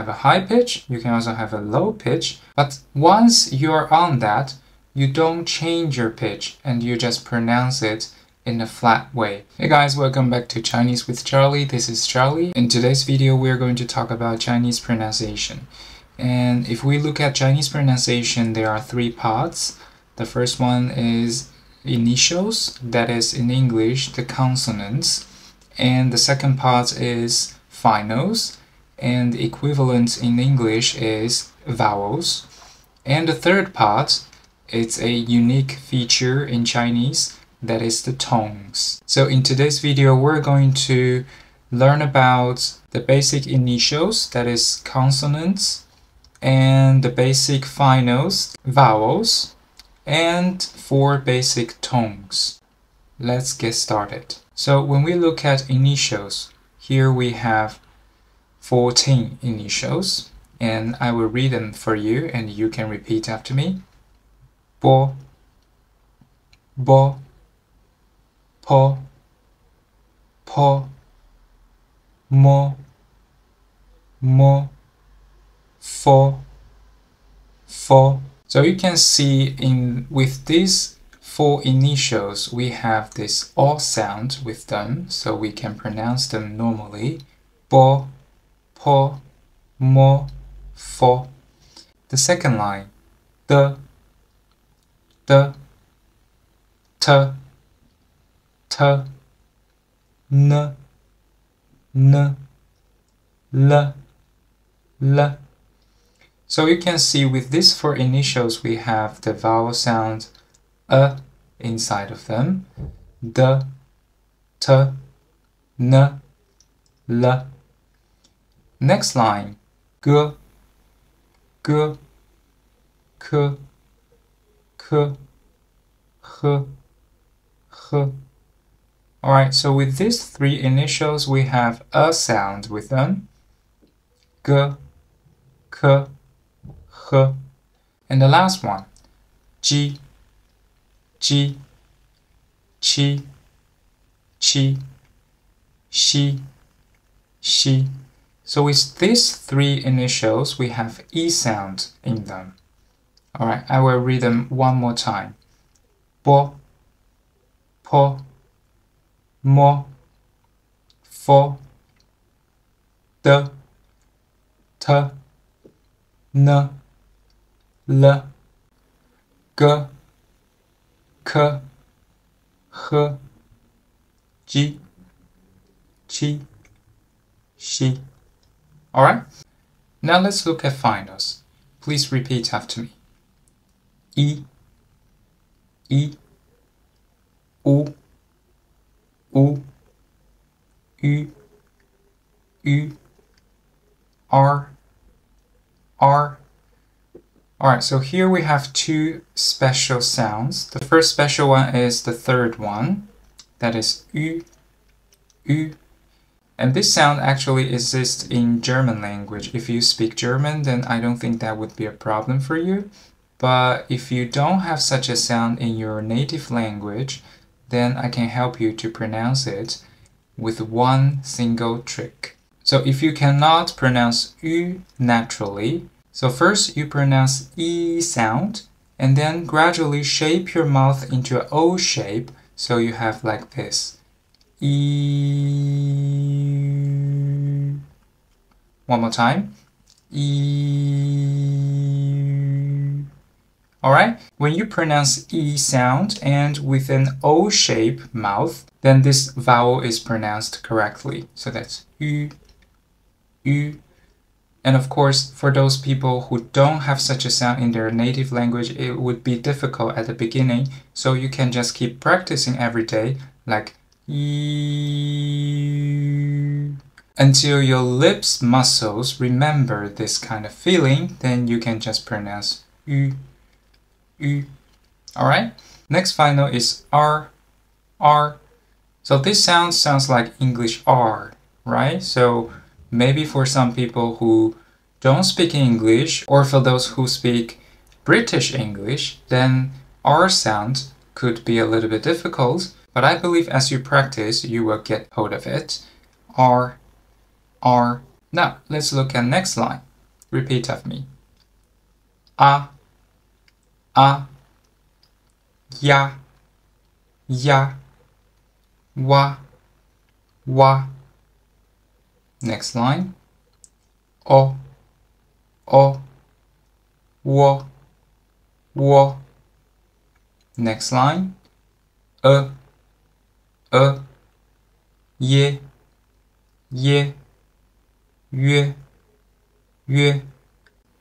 have a high pitch, you can also have a low pitch, but once you're on that, you don't change your pitch and you just pronounce it in a flat way. Hey guys, welcome back to Chinese with Charlie. This is Charlie. In today's video, we're going to talk about Chinese pronunciation. And if we look at Chinese pronunciation, there are three parts. The first one is initials, that is in English, the consonants. And the second part is finals, and the equivalent in English is vowels. And the third part, it's a unique feature in Chinese, that is the tones. So in today's video, we're going to learn about the basic initials, that is consonants, and the basic finals, vowels, and 4 basic tones. Let's get started. So when we look at initials, here we have 14 initials, and I will read them for you and you can repeat after me. Bo, bo, po, po, mo, mo, fo, fo. So you can see with these 4 initials, we have this O sound with them, so we can pronounce them normally. Bo, po, mo, fo. The second line, the, t, n, l. So you can see with these 4 initials we have the vowel sound a inside of them. The, t, n, l. Next line, g, k, h, h. Alright, so with these 3 initials, we have a sound with them. G, k, h. And the last one, G, chi, chi, shi, shi. So with these 3 initials, we have E sound in them. Alright, I will read them one more time. Bo, po, mo, fo, de, t, n, l, g, k, h, ji, chi, shi. Alright? Now let's look at finals. Please repeat after me. I, U, U, R. Alright, so here we have 2 special sounds. The first special one is the third one, that is U. And this sound actually exists in German language. If you speak German, then I don't think that would be a problem for you. But if you don't have such a sound in your native language, then I can help you to pronounce it with one single trick. So if you cannot pronounce U naturally, so first you pronounce E sound, and then gradually shape your mouth into an O shape, so you have like this. E. One more time. E. Alright? When you pronounce E sound and with an O shape mouth, then this vowel is pronounced correctly. So that's U, U. And of course, for those people who don't have such a sound in their native language, it would be difficult at the beginning. So you can just keep practicing every day, like E. Until your lips muscles remember this kind of feeling, then you can just pronounce U. Alright? Next final is R. So this sounds like English R, right? So maybe for some people who don't speak English, or for those who speak British English, then R sound could be a little bit difficult, but I believe as you practice, you will get hold of it. R. Now, let's look at next line. Repeat after me. A, a, ya, ya, wa, wa. Next line. O, wo, wo. Next line. Ye, yue, yue.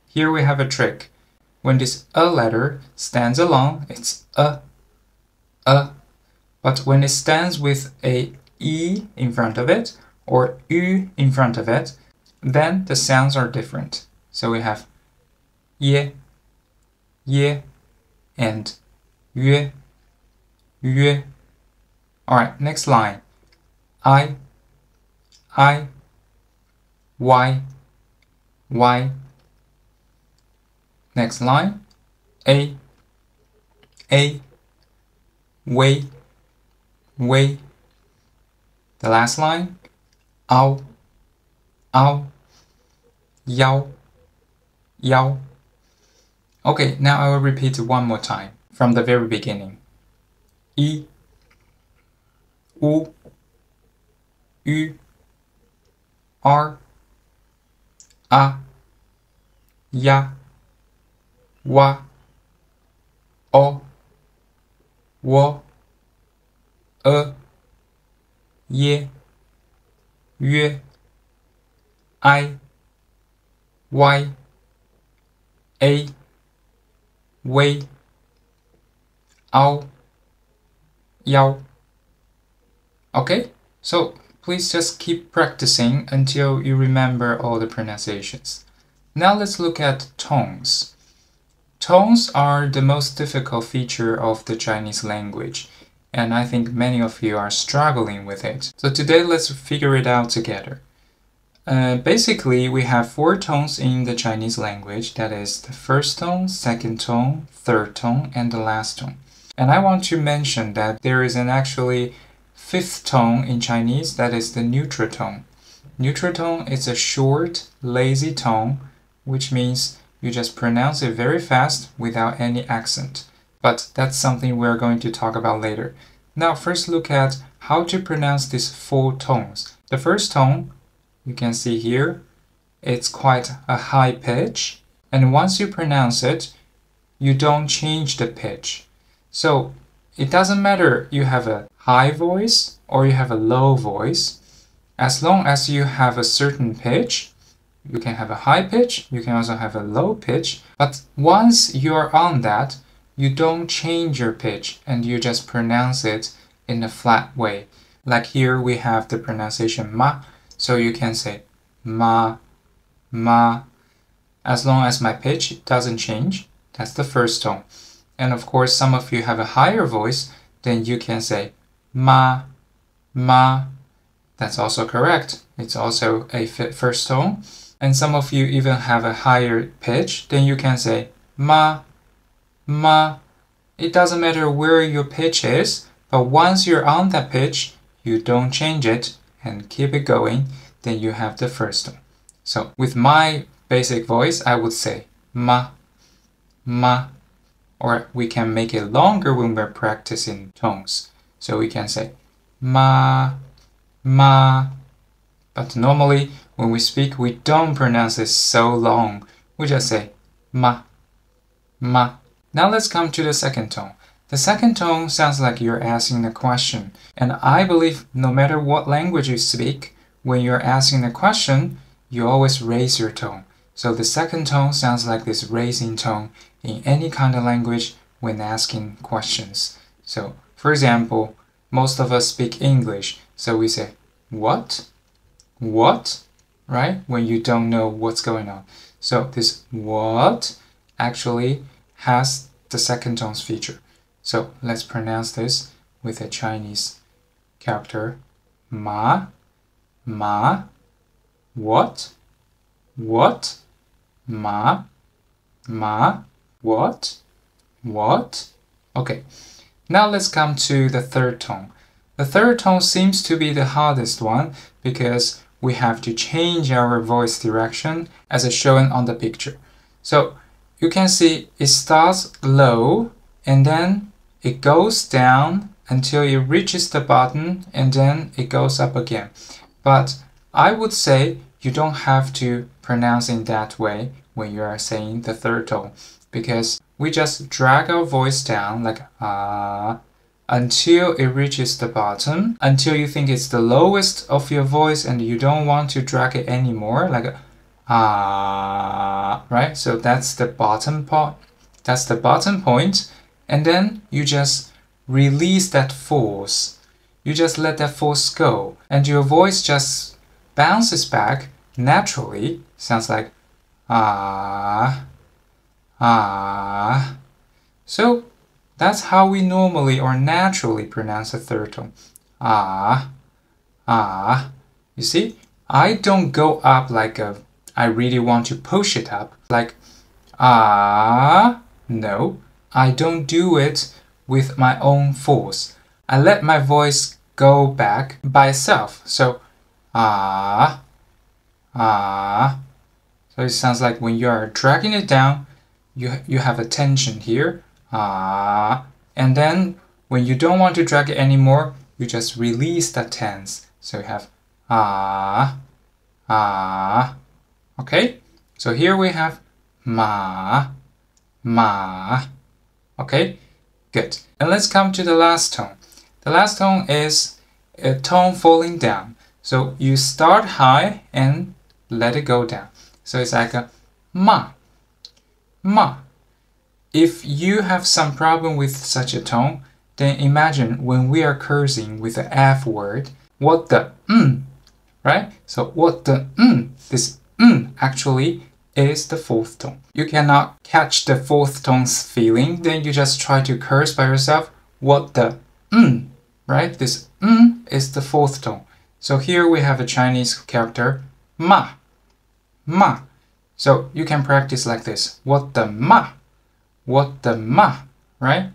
Here we have a trick. When this a letter stands alone, it's a. But when it stands with a e in front of it or u in front of it, then the sounds are different. So we have ye, and yue, yue. Alright, next line. I, y. Next line. A, way. The last line. Ao, yao. Okay, now I will repeat it one more time from the very beginning. I, u, ü, r, a, ya, wa, o, wo, ye, yue, I, y, a, wei, ao, yao. Okay, so please just keep practicing until you remember all the pronunciations. Now let's look at tones. Tones are the most difficult feature of the Chinese language, and I think many of you are struggling with it. So today let's figure it out together. Basically, we have 4 tones in the Chinese language. That is the first tone, second tone, third tone, and the last tone. And I want to mention that there is an actually 5th tone in Chinese, that is the neutral tone. Neutral tone is a short, lazy tone, which means you just pronounce it very fast without any accent. But that's something we're going to talk about later. Now first look at how to pronounce these 4 tones. The first tone, you can see here, it's quite a high pitch, and once you pronounce it, you don't change the pitch. So it doesn't matter you have a high voice or you have a low voice. As long as you have a certain pitch, you can have a high pitch, you can also have a low pitch, but once you're on that, you don't change your pitch and you just pronounce it in a flat way. Like here we have the pronunciation ma, so you can say ma, ma. As long as my pitch doesn't change, that's the first tone. And of course, some of you have a higher voice, then you can say ma, ma. That's also correct. It's also a first tone. And some of you even have a higher pitch, then you can say ma, ma. It doesn't matter where your pitch is, but once you're on that pitch, you don't change it and keep it going, then you have the first tone. So with my basic voice, I would say ma, ma. Or we can make it longer when we're practicing tones. So we can say ma, ma. But normally, when we speak, we don't pronounce it so long. We just say ma, ma. Now let's come to the second tone. The second tone sounds like you're asking a question. And I believe no matter what language you speak, when you're asking a question, you always raise your tone. So the second tone sounds like this raising tone in any kind of language when asking questions. So, for example, most of us speak English, so we say, what? What? Right? When you don't know what's going on. So this what actually has the second tone's feature. So let's pronounce this with a Chinese character. Ma, ma, what, ma, ma, what. Okay, now let's come to the third tone. The third tone seems to be the hardest one because we have to change our voice direction as shown on the picture. So you can see it starts low and then it goes down until it reaches the bottom and then it goes up again. But I would say you don't have to pronounce in that way when you are saying the third tone, because we just drag our voice down like ah until it reaches the bottom, until you think it's the lowest of your voice and you don't want to drag it anymore, like ah, right? So that's the bottom part. That's the bottom point, and then you just release that force. You just let that force go, and your voice just bounces back naturally. Sounds like ah, ah. So that's how we normally or naturally pronounce a third tone. Ah, ah. You see, I don't go up like I really want to push it up, like ah. No, I don't do it with my own force. I let my voice go back by itself. So ah, ah. So it sounds like when you are dragging it down, you have a tension here. Ah. And then when you don't want to drag it anymore, you just release that tense. So you have ah, ah. Okay? So here we have ma, ma. Okay? Good. And let's come to the last tone. The last tone is a tone falling down. So you start high and let it go down. So it's like a ma, ma. If you have some problem with such a tone, then imagine when we are cursing with the F word, what the right? So what the this actually is the fourth tone. You cannot catch the fourth tone's feeling, then you just try to curse by yourself. What the right? This is the fourth tone. So here we have a Chinese character ma, ma. So you can practice like this. What the ma, what the ma, right?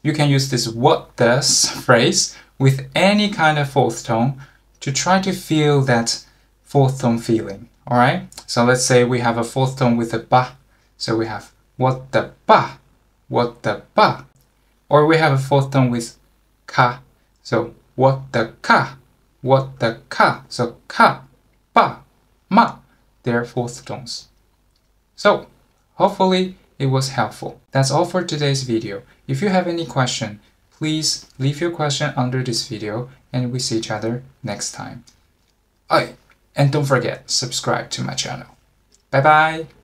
You can use this what the phrase with any kind of fourth tone to try to feel that fourth tone feeling. All right, so let's say we have a fourth tone with a ba. So we have what the ba, what the ba. Or we have a fourth tone with ka. So what the ka, what the ka. So ka, ba, ma. They're fourth tones. So hopefully it was helpful. That's all for today's video. If you have any question, please leave your question under this video and we see each other next time. Oh, and don't forget, subscribe to my channel. Bye bye!